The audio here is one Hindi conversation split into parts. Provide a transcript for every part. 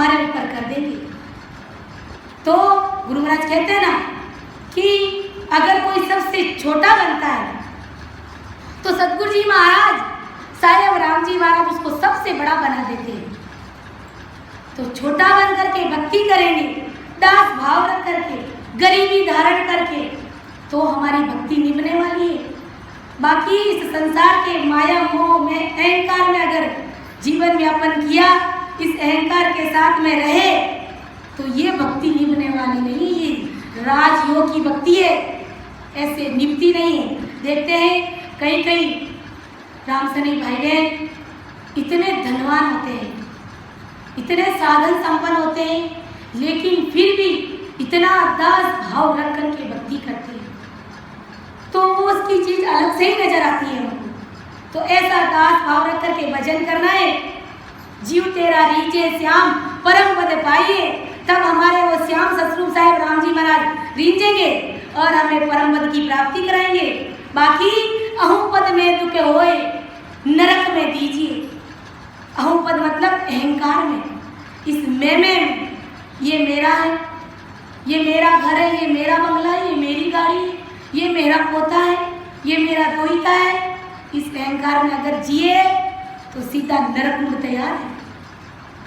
हमारे ऊपर कर देंगे। तो गुरु महाराज कहते हैं ना कि अगर कोई सबसे छोटा बनता है तो सतगुरु जी महाराज साहेब राम जी महाराज उसको सबसे बड़ा बना देते हैं। तो छोटा बन करके भक्ति करेंगे, दास भाव रख करके, गरीबी धारण करके, तो हमारी भक्ति निभने वाली है। बाकी इस संसार के माया मोह में अहंकार में अगर जीवन यापन किया, इस अहंकार के साथ में रहे, तो ये भक्ति निभने वाली नहीं। ये राजयोग की भक्ति है, ऐसे निभती नहीं है। देखते हैं कई कई रामसनी भाई बहन इतने धनवान होते हैं, इतने साधन संपन्न होते हैं, लेकिन फिर भी इतना दास भाव रख करके भक्ति करते हैं, तो वो उसकी चीज अलग से ही नजर आती है हमको। तो ऐसा दास भाव रख करके भजन करना है। जीव तेरा रीझे श्याम परम पद पाइए, तब हमारे वो श्याम सतरूप साहेब राम जी महाराज रीझेंगे और हमें परम पद की प्राप्ति कराएंगे। बाकी अहम पद में दुख होए नरक में दीजिए। अहम पद मतलब अहंकार में, इस मैं में ये मेरा है, ये मेरा घर है, ये मेरा बंगला है, ये मेरी गाड़ी है, ये मेरा पोता है, ये मेरा दोहिता है। इस अहंकार में अगर जिए तो सीधा नरक में तैयार है।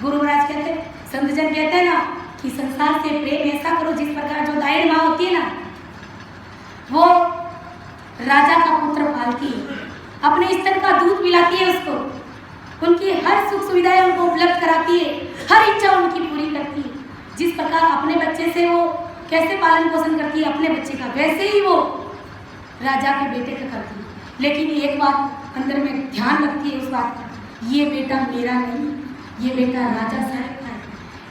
गुरु महाराज कहते हैं, संत जन कहते हैं ना कि संसार से प्रेम ऐसा करो जिस प्रकार जो दायण माँ होती है ना, वो राजा का पुत्र पालती है, अपने स्तन का दूध पिलाती है उसको, उनकी हर सुख सुविधाएं उनको उपलब्ध कराती है, हर इच्छा उनकी पूरी करती है। जिस प्रकार अपने बच्चे से वो कैसे पालन पोषण करती है अपने बच्चे का, वैसे ही वो राजा के बेटे का करती है। लेकिन एक बात अंदर में ध्यान रखती है उस बात का, ये बेटा मेरा नहीं, ये बेटा राजा साहब का है।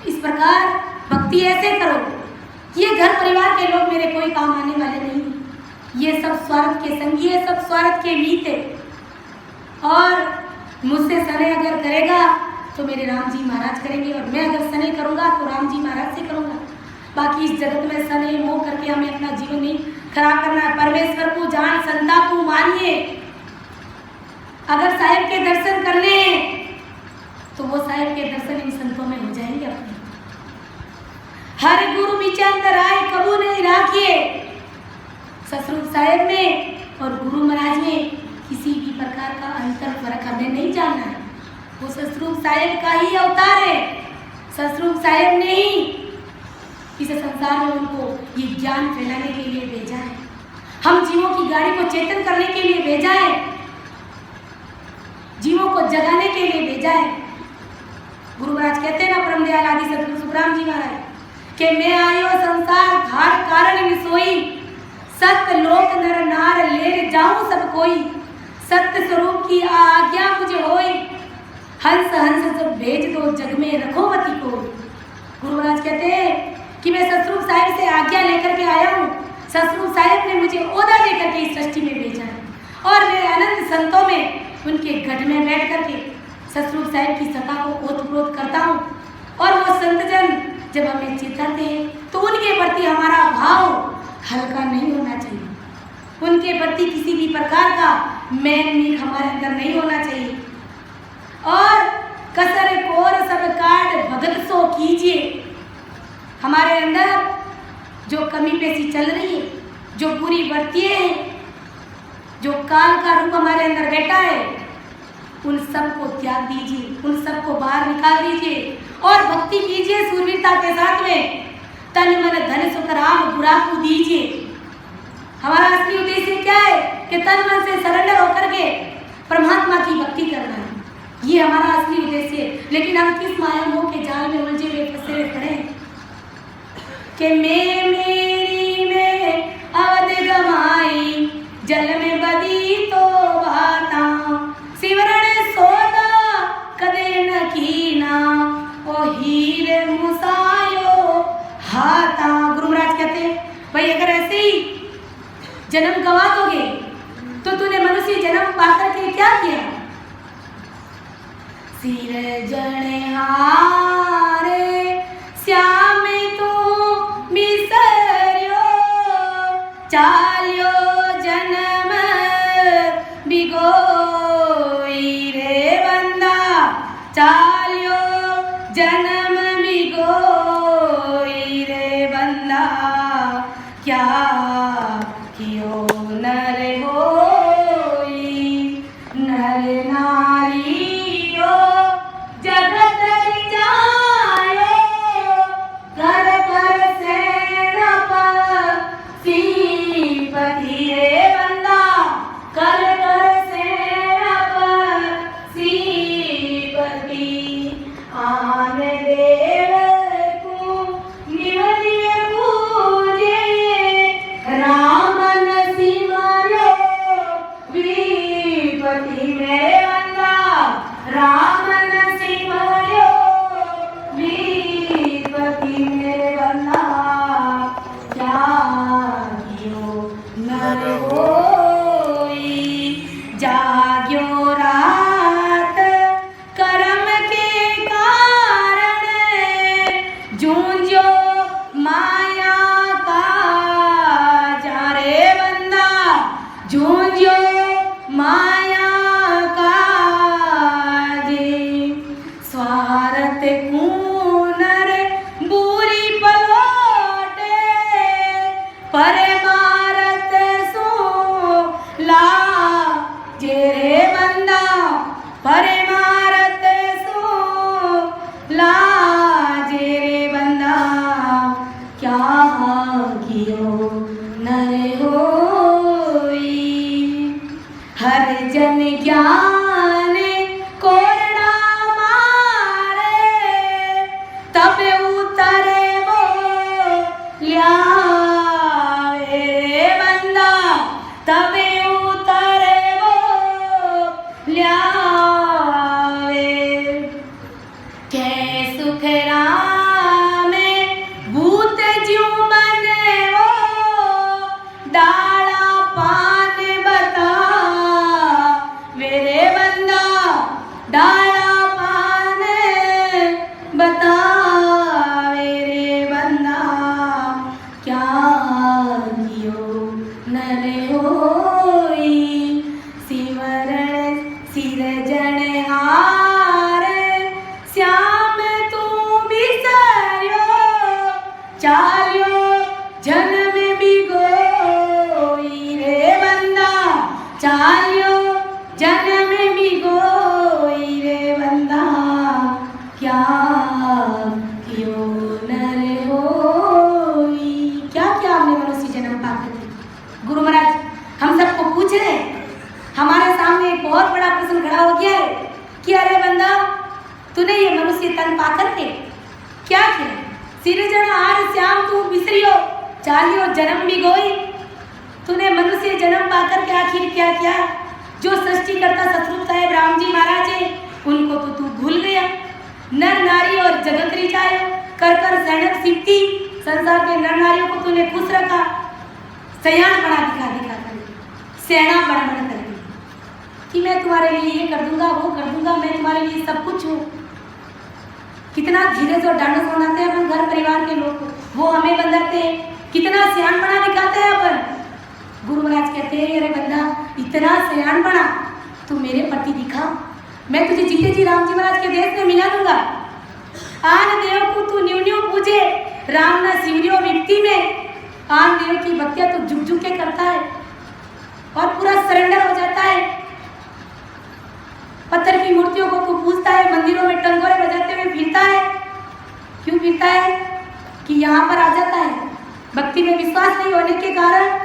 इस प्रकार भक्ति ऐसे करो कि ये घर परिवार के लोग मेरे कोई काम आने वाले नहीं, ये सब स्वार्थ के संगी है, सब स्वार्थ के मीत है। और मुझसे सने अगर करेगा तो मेरे राम जी महाराज करेंगे, और मैं अगर सने करूँगा तो राम जी महाराज से करूँगा। बाकी इस जगत में सने मोह करके हमें अपना जीवन नहीं खराब करना है। परमेश्वर को जान संता तू मानिए। अगर साहिब के दर्शन करने हैं तो वो साहिब के दर्शन इन संतों में हो जाएंगे अपने। हर गुरु विचंदर आए कबू नहीं राखिए। सतरूप साहिब में और गुरु महाराज में किसी भी प्रकार का अंतर फर्क हमें नहीं जानना है। वो सतरूप साहिब का ही अवतार है। सतरूप साहिब ने ही इस संसार में उनको ये ज्ञान फैलाने के लिए भेजा है। हम जीवों की गाड़ी को चेतन करने के लिए भेजा है, जीवों को जगाने के लिए भेजा है। गुरु महाराज कहते हैं ना, परम दयाल आदि सतगुरु सुखराम जी महाराज कि मैं आयो संसार धार कारण सोई, सत्य लोक नर नार ले जाऊं सब कोई, सत्य स्वरूप की आज्ञा मुझे होई, हंस हंस सब भेज दो जग में रखो मति को। गुरु महाराज कहते हैं कि मैं सतरूप साहिब से आज्ञा लेकर के आया हूँ। सतरूप साहिब ने मुझे ओदा देकर के इस सृष्टि में भेजा है, और मैं अनंत संतों में उनके गढ़ में बैठ करके सतरूप साहिब की सत्ता को ओतप्रोत करता हूँ। और वो संत जन जब हमें चिताते हैं तो उनके प्रति हमारा भाव हल्का नहीं होना चाहिए, उनके प्रति किसी भी प्रकार का मैल हमारे अंदर नहीं होना चाहिए। और कसर कोर सब काट भगत सो कीजिए। हमारे अंदर जो कमी पेशी चल रही है, जो बुरी वर्तियाँ हैं, जो काल का रूप हमारे अंदर बैठा है, उन सबको त्याग दीजिए, उन सबको बाहर निकाल दीजिए और भक्ति कीजिए सूरवीरता के साथ में। तन मन धन सुख राम बुरा को दीजिए। हमारा असली उद्देश्य क्या है कि तन मन से सरेंडर होकर के परमात्मा की भक्ति करना है, ये हमारा असली उद्देश्य है। लेकिन हम किस माया मोह के जाल में उलझे हुए फंसे हुए खड़े हैं कि मैं मेरी में अवध गमाई, जल में बदी तो भाता, सिवरण सोदा कदे न कीना, ओ हीरे मुसायो हाथा। गुरु महाराज कहते हैं, भाई अगर ऐसे ही जन्म गवा दोगे तो तूने मनुष्य जन्म पाकर के क्या किया। सिर जने हारे श्याम तू बिसर्यो, चाल्यो जन्म बिगोई रे बंदा, चाल्यो जन्म बिगोई। ज्ञान देव को निवलिय पूजे राम नसिमरो विपति मेरे बंदा राम नसिमरो विपति मेरे बंदा क्या कियो नर होई जाग्यो रात कर्म के कारण जूझो माया का जा रे बंदा जूझो माया का जे स्वार्थ कूनर बुरी पलोटे परे भारत सो ला जे रे बंदा परे भारत सो ला जे रे बंदा क्या कियो नर होई हर जन ज्ञान कोरड़ा मारे तब उतरे वो ल्यावे रे बंदा तब उतरे वो ल्यावे के सुख राम भूत ज्यों बने वो डाला पान बता मेरे बंदा डाला पान बता मेरे बंदा क्या कियो नर होई सिमरण सिरजनहार श्याम तू बिसर्यो चाल्यो जन्म बिगोई रे बंदा चाल्यो जन्म बिगोई रे बंदा क्या कियो नर होई क्या क्या हमने मनुष्य जन्म पाकर के गुरु महाराज हम सबको पूछ रहे हैं हमारे सामने एक बहुत बड़ा प्रश्न खड़ा हो गया है कि अरे बंदा तूने ये मनुष्य तन पाकर के क्या किया सिरजनहार श्याम तू बिसरियो चालियो जन्म भी गोई तूने मनुष्य जन्म पाकर के आखिर क्या किया जो सृष्टिकर्ता सतरूप साहेब राम जी महाराज है उनको तो तू भूल गया नर नारी और जगत रिचाए कर कर सैनक सिद्धि संसार के नर नारियों को तूने खुश रखा सयान बना दिखा दिखा कर सेना बन बन कर कि मैं तुम्हारे लिए ये कर दूंगा वो कर दूंगा मैं तुम्हारे लिए सब कुछ हूँ कितना धीरज और ढांढस बनाते हैं अपन घर परिवार के लोग वो हमें बंधाते हैं कितना सियान बना दिखाते हैं अपन गुरु महाराज कहते हैं अरे बंदा इतना सियान बना तू मेरे प्रति दिखा मैं तुझे जीते जी राम जी महाराज के देश में मिला दूंगा आन देव को तू न्यू न्यू पूजे राम ना सिमरियो विपत्ति में आन देव की भक्तियां तो झुक झुक के करता है और पूरा सरेंडर हो जाता है पत्थर की मूर्तियों को तू पूजता है मंदिरों में टंगोरे बजाते हुए फिरता है क्यों फिरता है कि यहाँ पर आ जाता है भक्ति में विश्वास नहीं होने के कारण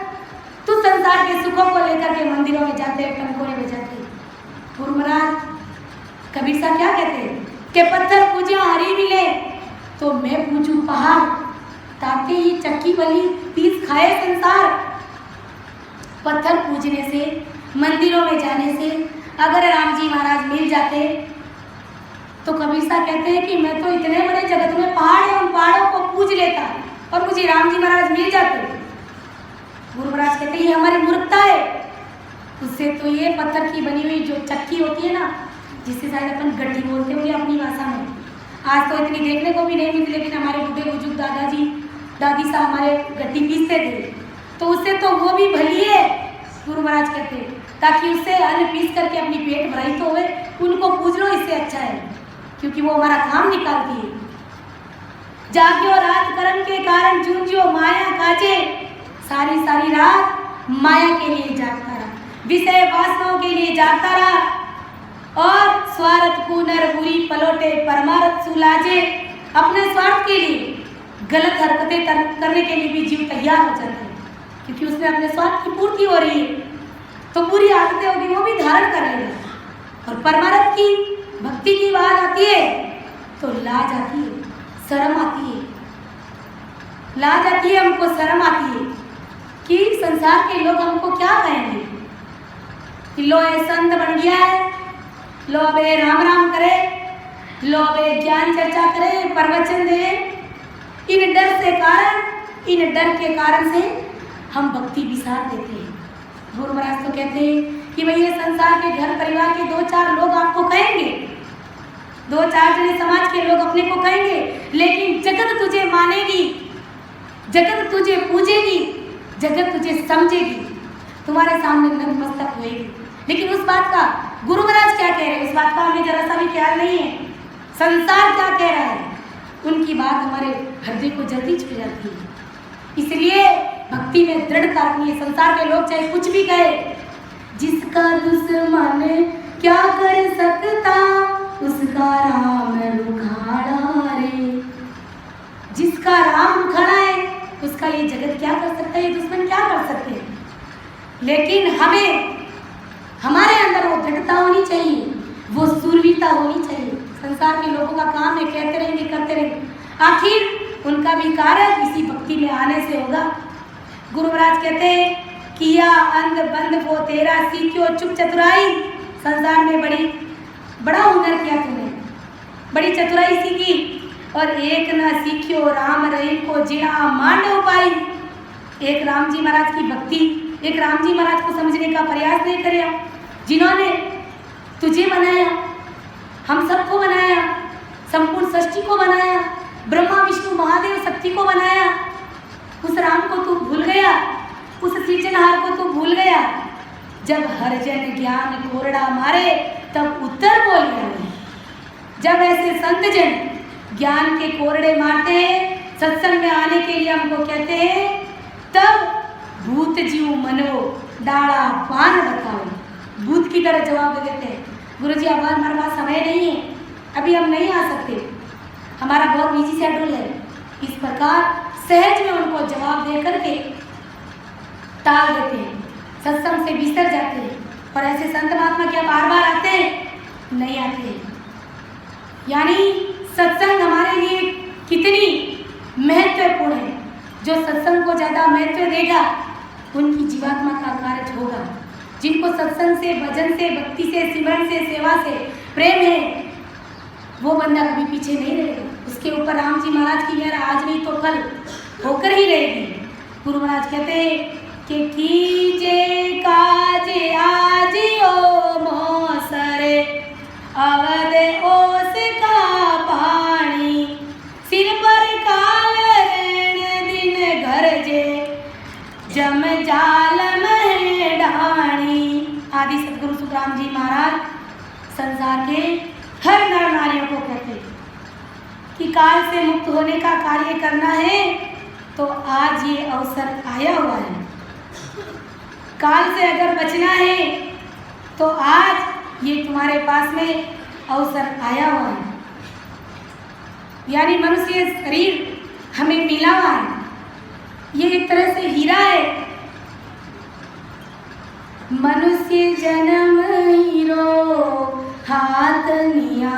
तू संसार के सुखों को लेकर के मंदिरों में जाते हैं टंगोरे बजाते गुरु महाराज कबीर साहब क्या कहते हैं कि पत्थर पूजे हरी मिले तो मैं पूजू पहाड़ ताकि ये चक्की बली पीस खाए संसार पत्थर पूजने से मंदिरों में जाने से अगर राम जी महाराज मिल जाते तो कबीर साहब कहते हैं कि मैं तो इतने बड़े जगत में पहाड़ है उन पहाड़ों को पूज लेता और मुझे राम जी महाराज मिल जाते गुरु महाराज कहते हैं ये हमारी मूर्खता है उससे तो ये पत्थर की बनी हुई जो चक्की होती है ना जिससे शायद अपन गड्डी बोलते होंगे अपनी भाषा में आज तो इतनी देखने को भी नहीं मिलती लेकिन हमारे बूढ़े बुजुर्ग दादाजी दादी साहब हमारे गड्डी पीसते थे तो उससे तो वो भी भली है गुरु महाराज कहते हैं ताकि उससे अन्न पीस करके अपनी पेट भराई तो हुए उनको पूज लो इससे अच्छा है क्योंकि वो हमारा काम निकालती है जाग्यो रात कर्म के कारण जूझियो माया काजे सारी सारी रात माया के लिए जागता रहा विषय वासनाओं के लिए जागता रहा और स्वार्थ कुनर बुरी पलोटे परमार्थ सुलाजे अपने स्वार्थ के लिए गलत हरकतें करने के लिए भी जीव तैयार हो जाता है क्योंकि उसमें अपने स्वार्थ की पूर्ति हो रही है तो बुरी आदतें होगी वो भी धारण कर लेगा और परमार्थ की भक्ति की बात आती है तो लाज आती है, शर्म आती है, लाज आती है, हमको शर्म आती है कि संसार के लोग हमको क्या कहेंगे कि लो ये संत बन गया है, लो अब ये राम राम करे, लो अब ये ज्ञान चर्चा करे, प्रवचन दे। इन डर के कारण से हम भक्ति विसार देते हैं। गुरु महाराज तो कहते हैं कि भाई ये संसार के घर परिवार के 2-4 लोग आपको कहेंगे, 2-4 जने समाज के लोग अपने को कहेंगे, लेकिन जगत तुझे मानेगी, जगत तुझे पूजेगी, जगत तुझे समझेगी, तुम्हारे सामने नतमस्तक होएगी। लेकिन उस बात का गुरु महाराज क्या कह रहे हैं, उस बात का हमें जरा सा भी ख्याल नहीं है। संसार क्या कह रहा है, उनकी बात हमारे हृदय को जल्दी छू जाती है। इसलिए भक्ति में दृढ़ता रखनी है। संसार के लोग चाहे कुछ भी कहे, जिसका दुश्मन क्या कर सकता, उसका राम रुखाड़ा रे। जिसका राम रुखाड़ा है, उसका ये जगत क्या कर सकता है, ये दुश्मन क्या कर सकते हैं। लेकिन हमें हमारे अंदर वो दृढ़ता होनी चाहिए, वो सूरवीरता होनी चाहिए। संसार के लोगों का काम है कहते रहेंगे, करते रहेंगे, आखिर उनका भी कार्य इसी भक्ति में आने से होगा। गुरु महाराज कहते हैं किया अंध बंद वो तेरा, सीखियो चुप चतुराई। संसार में बड़ा हुनर किया तुमने, बड़ी चतुराई सीखी, और एक न सीखियो राम रहीम को जिना मांडव पाई। एक राम जी महाराज की भक्ति, एक राम जी महाराज को समझने का प्रयास नहीं करे, जिन्होंने तुझे बनाया, हम सबको बनाया, संपूर्ण सृष्टि को बनाया, ब्रह्मा विष्णु महादेव शक्ति को बनाया। उस राम को तू भूल गया, उस सृजनहार को तू भूल गया। जब हर जन ज्ञान कोरडा मारे, तब उत्तर बोल गया। जब ऐसे संत जन ज्ञान के कोरडे मारते हैं, सत्संग में आने के लिए हमको कहते हैं, तब भूत जीव मनो डाड़ा पान बताओ, भूत की तरह जवाब दे देते हैं। गुरुजी अब हमारे पास समय नहीं है, अभी हम नहीं आ सकते, हमारा बहुत निजी शेड्यूल है। इस प्रकार सहज में उनको जवाब दे करके टाल देते हैं, सत्संग से बिसर जाते हैं। और ऐसे संत महात्मा क्या बार बार आते हैं? नहीं आते हैं। यानी सत्संग हमारे लिए कितनी महत्वपूर्ण है। जो सत्संग को ज़्यादा महत्व देगा, उनकी जीवात्मा का कार्य होगा। जिनको सत्संग से, भजन से, भक्ति से, सिमरन से, सेवा से प्रेम है, वो बंदा कभी पीछे नहीं रहेगा। उसके ऊपर राम जी महाराज की मेहर आज नहीं तो कल होकर ही रहेगी। गुरु महाराज कहते हैं कि कीजे काजे आजियो मोसरे, अवध ओस का पानी, सिर पर काल रेण दिन घर जे, जम जाल मह ढाणी। आदि सदगुरु सुखराम जी महाराज संसार के हर नर नारियों को कहते हैं कि काल से मुक्त होने का कार्य करना है तो आज ये अवसर आया हुआ है। काल से अगर बचना है तो आज ये तुम्हारे पास में अवसर आया हुआ है। यानी मनुष्य शरीर हमें मिला हुआ है, ये एक तरह से हीरा है। मनुष्य जन्म हीरो हाथ निया